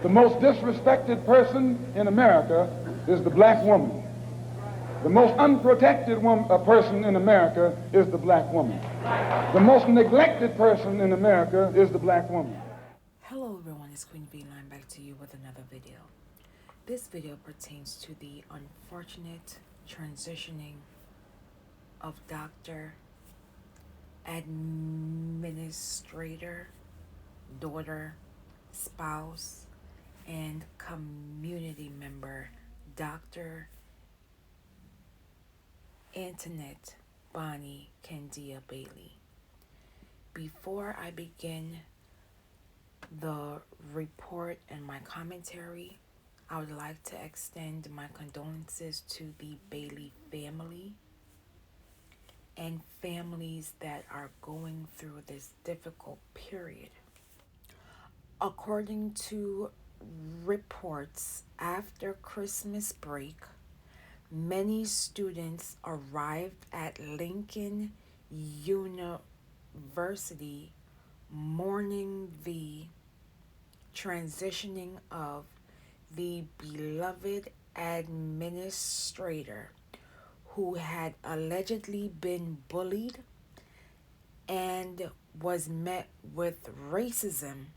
The most disrespected person in America is the black woman. The most unprotected person in America is the black woman. The most neglected person in America is the black woman. Hello everyone, it's Queen V-Line back to you with another video. This video pertains to the unfortunate transitioning of doctor, administrator, daughter, spouse, and community member, Dr. Antoinette Bonnie Candia Bailey. Before I begin the report and my commentary, I would like to extend my condolences to the Bailey family and families that are going through this difficult period. According to reports, after Christmas break, many students arrived at Lincoln University mourning the transitioning of the beloved administrator who had allegedly been bullied and was met with racism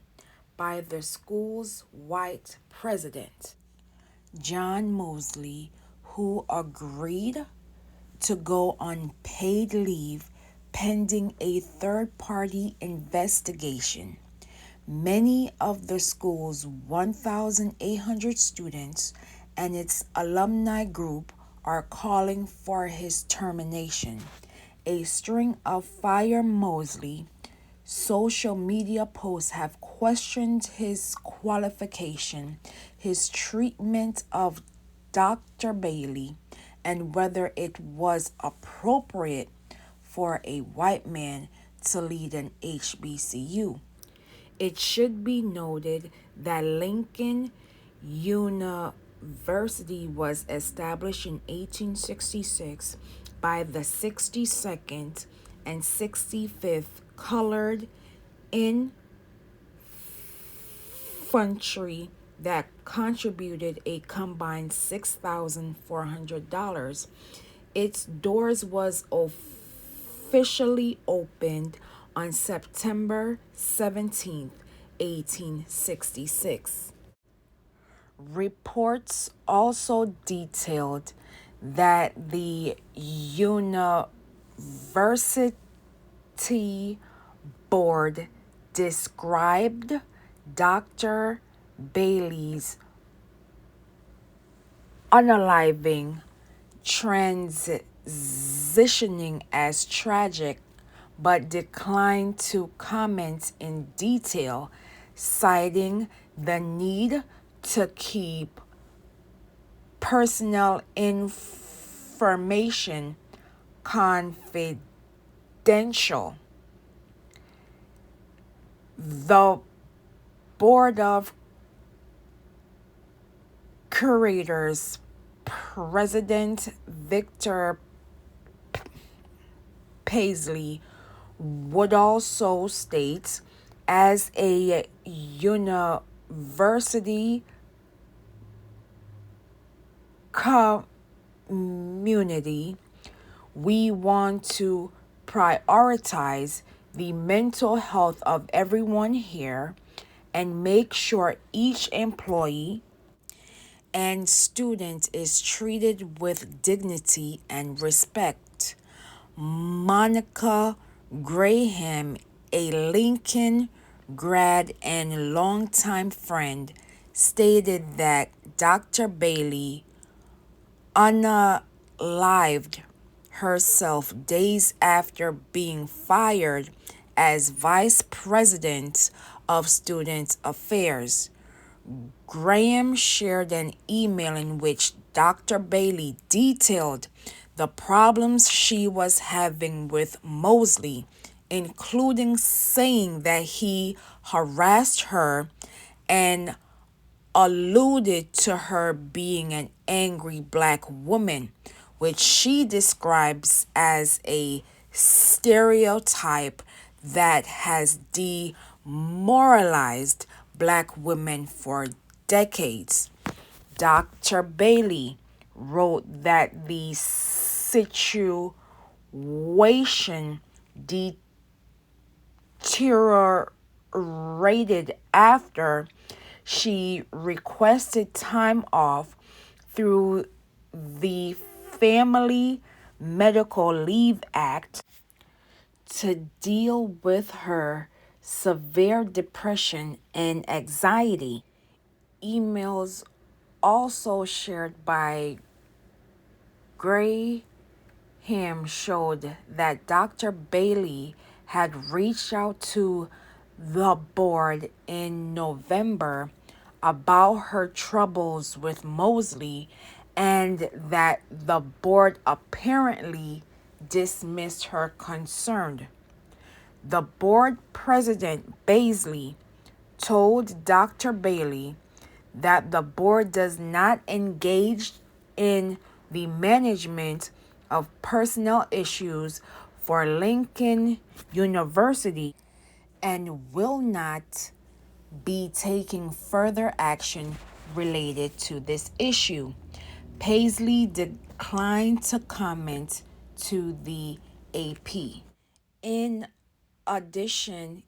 by the school's white president, John Mosley, who agreed to go on paid leave pending a third-party investigation. Many of the school's 1,800 students and its alumni group are calling for his termination. A string of Fire Mosley social media posts have questioned his qualification, his treatment of Dr. Bailey, and whether it was appropriate for a white man to lead an HBCU. It should be noted that Lincoln University was established in 1866 by the 62nd and 65th Colored Infantry that contributed a combined $6,400. Its doors was officially opened on September 17, 1866. Reports also detailed that the university board described Dr. Bailey's unaliving transitioning as tragic, but declined to comment in detail, citing the need to keep personal information confidential. The Board of Curators President Victor Pasley would also state, as a university community, we want to prioritize the mental health of everyone here and make sure each employee and student is treated with dignity and respect. Monica Graham, a Lincoln grad and longtime friend, stated that Dr. Bailey unalived herself days after being fired as vice president of student affairs. Graham shared an email in which Dr. Bailey detailed the problems she was having with Mosley, including saying that he harassed her and alluded to her being an angry black woman, which she describes as a stereotype that has demoralized black women for decades. Dr. Bailey wrote that the situation deteriorated after she requested time off through the Family Medical Leave Act to deal with her severe depression and anxiety. Emails also shared by Graham showed that Dr. Bailey had reached out to the board in November about her troubles with Mosley, and that the board apparently dismissed her concern. The board president, Pasley, told Dr. Bailey that the board does not engage in the management of personnel issues for Lincoln University and will not be taking further action related to this issue. Pasley declined to comment to the AP. In addition,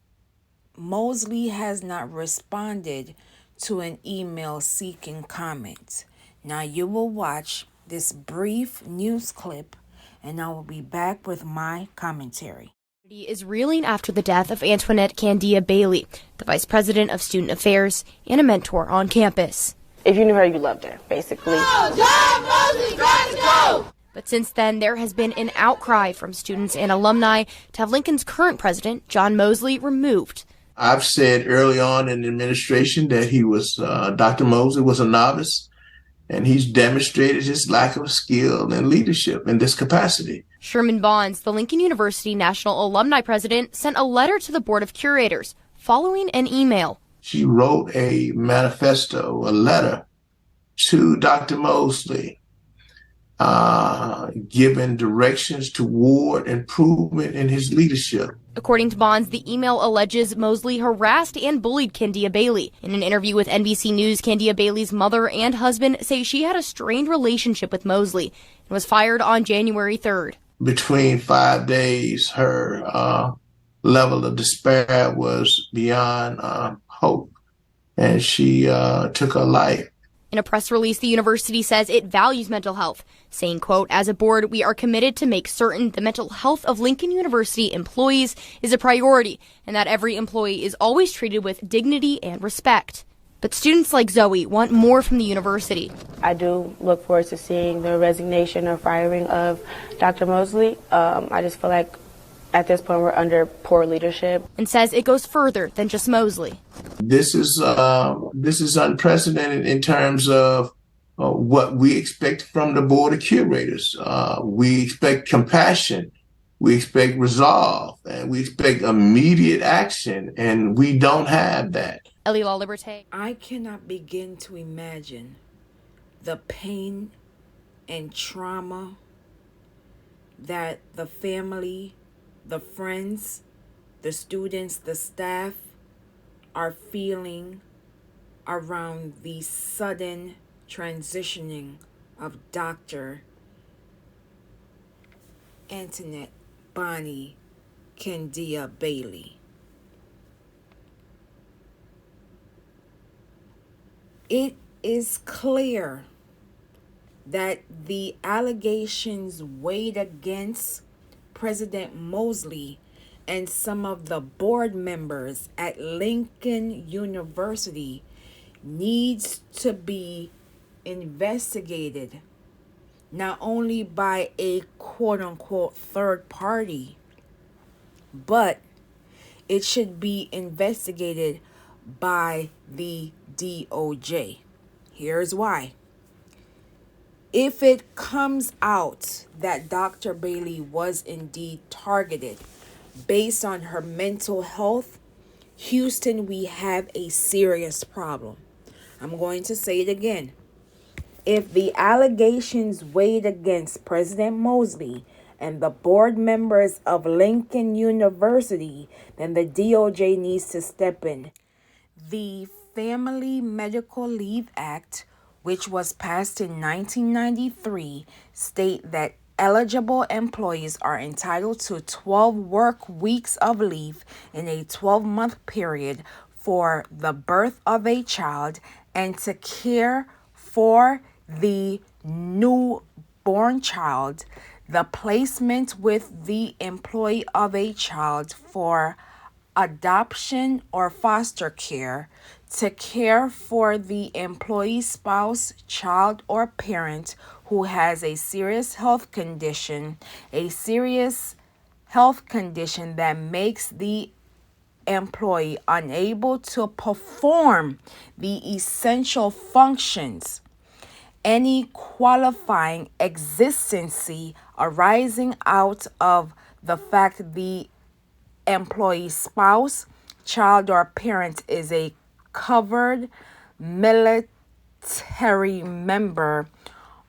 Mosley has not responded to an email seeking comment. Now you will watch this brief news clip and I will be back with my commentary. Is reeling after the death of Antoinette Candia Bailey, the Vice President of Student Affairs and a mentor on campus. If you knew her, you loved her, basically. But since then, there has been an outcry from students and alumni to have Lincoln's current president, John Mosley, removed. I've said early on in the administration that Dr. Mosley was a novice, and he's demonstrated his lack of skill and leadership in this capacity. Sherman Bonds, the Lincoln University National Alumni President, sent a letter to the Board of Curators following an email. She wrote a manifesto, a letter to Dr. Mosley, giving directions toward improvement in his leadership. According to Bonds, the email alleges Mosley harassed and bullied Candia Bailey. In an interview with NBC News, Candia Bailey's mother and husband say she had a strained relationship with Mosley and was fired on January 3rd. Between 5 days, her level of despair was beyond hope, and she took her life. In a press release, the university says it values mental health, saying, quote, "As a board, we are committed to make certain the mental health of Lincoln University employees is a priority and that every employee is always treated with dignity and respect." But students like Zoe want more from the university. I do look forward to seeing the resignation or firing of Dr. Mosley. I just feel like at this point we're under poor leadership. And says it goes further than just Mosley. This is unprecedented in terms of what we expect from the Board of Curators. We expect compassion, we expect resolve, and we expect immediate action, and we don't have that. Ellie La Liberté. I cannot begin to imagine the pain and trauma that the family, the friends, the students, the staff are feeling around the sudden transitioning of Dr. Antoinette Bonnie Candia Bailey. It is clear that the allegations weighed against President Mosley and some of the board members at Lincoln University needs to be investigated, not only by a quote-unquote third party, but it should be investigated by the DOJ. Here's why. If it comes out that Dr. Bailey was indeed targeted based on her mental health, Houston, we have a serious problem. I'm going to say it again. If the allegations weighed against President Mosley and the board members of Lincoln University, then the DOJ needs to step in. The Family Medical Leave Act, which was passed in 1993, state that eligible employees are entitled to 12 work weeks of leave in a 12-month period for the birth of a child and to care for the newborn child, the placement with the employee of a child for adoption or foster care, to care for the employee's spouse, child, or parent who has a serious health condition that makes the employee unable to perform the essential functions, any qualifying exigency arising out of the fact the employee's spouse, child, or parent is a covered military member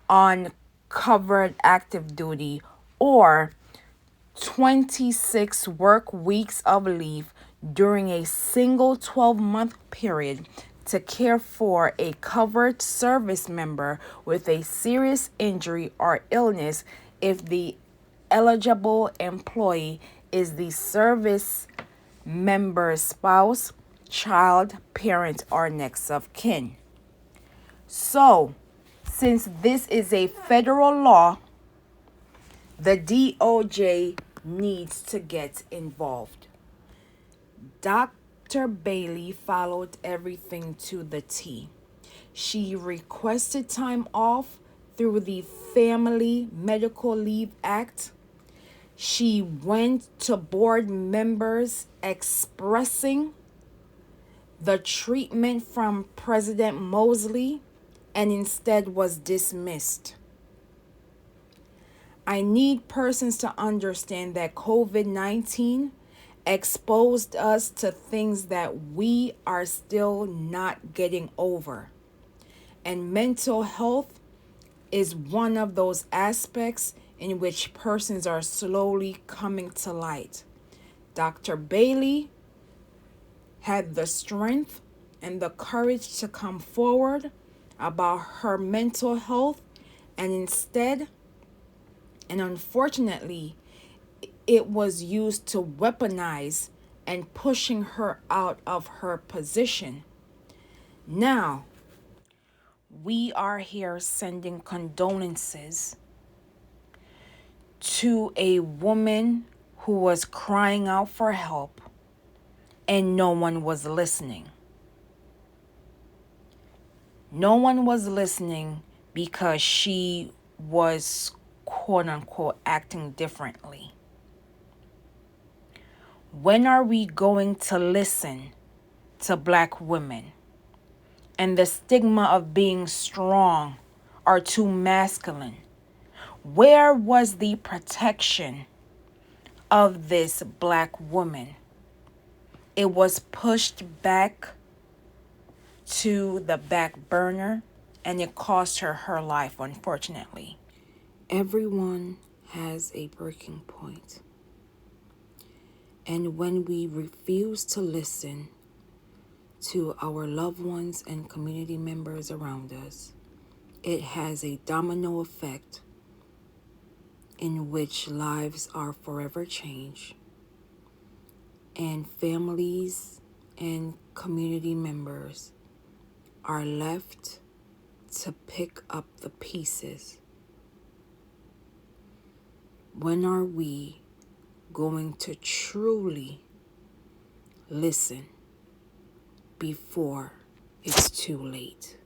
on covered active duty, or 26 work weeks of leave during a single 12-month period to care for a covered service member with a serious injury or illness if the eligible employee is the service member's spouse, child, parent, or next of kin. So, since this is a federal law, the DOJ needs to get involved. Dr. Bailey followed everything to the T. She requested time off through the Family Medical Leave Act. She went to board members expressing the treatment from President Mosley and instead was dismissed. I need persons to understand that COVID-19 exposed us to things that we are still not getting over. And mental health is one of those aspects in which persons are slowly coming to light. Dr. Bailey had the strength and the courage to come forward about her mental health, and instead, and unfortunately, it was used to weaponize and pushing her out of her position. Now, we are here sending condolences to a woman who was crying out for help and no one was listening. No one was listening because she was, quote unquote, acting differently. When are we going to listen to Black women and the stigma of being strong or too masculine? Where was the protection of this Black woman? It was pushed back to the back burner, and it cost her her life, unfortunately. Everyone has a breaking point. And when we refuse to listen to our loved ones and community members around us, it has a domino effect in which lives are forever changed, and families and community members are left to pick up the pieces. When are we going to truly listen before it's too late?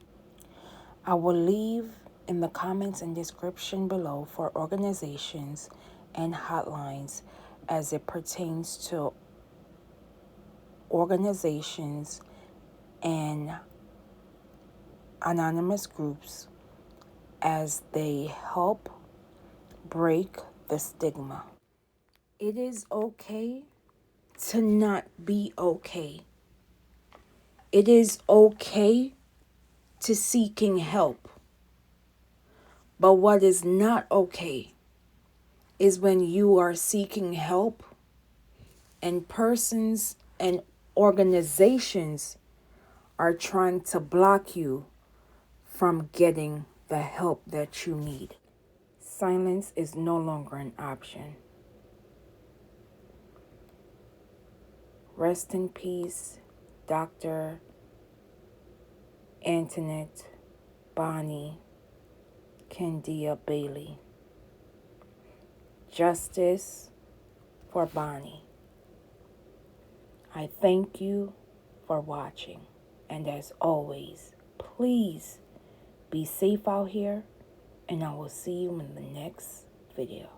I will leave in the comments and description below for organizations and hotlines as it pertains to organizations and anonymous groups as they help break the stigma. It is okay to not be okay. It is okay to seeking help. But what is not okay is when you are seeking help and persons and organizations are trying to block you from getting the help that you need. Silence is no longer an option. Rest in peace, Dr. Antoinette Bonnie Candia Bailey. Justice for Bonnie. I thank you for watching. And as always, please be safe out here, and I will see you in the next video.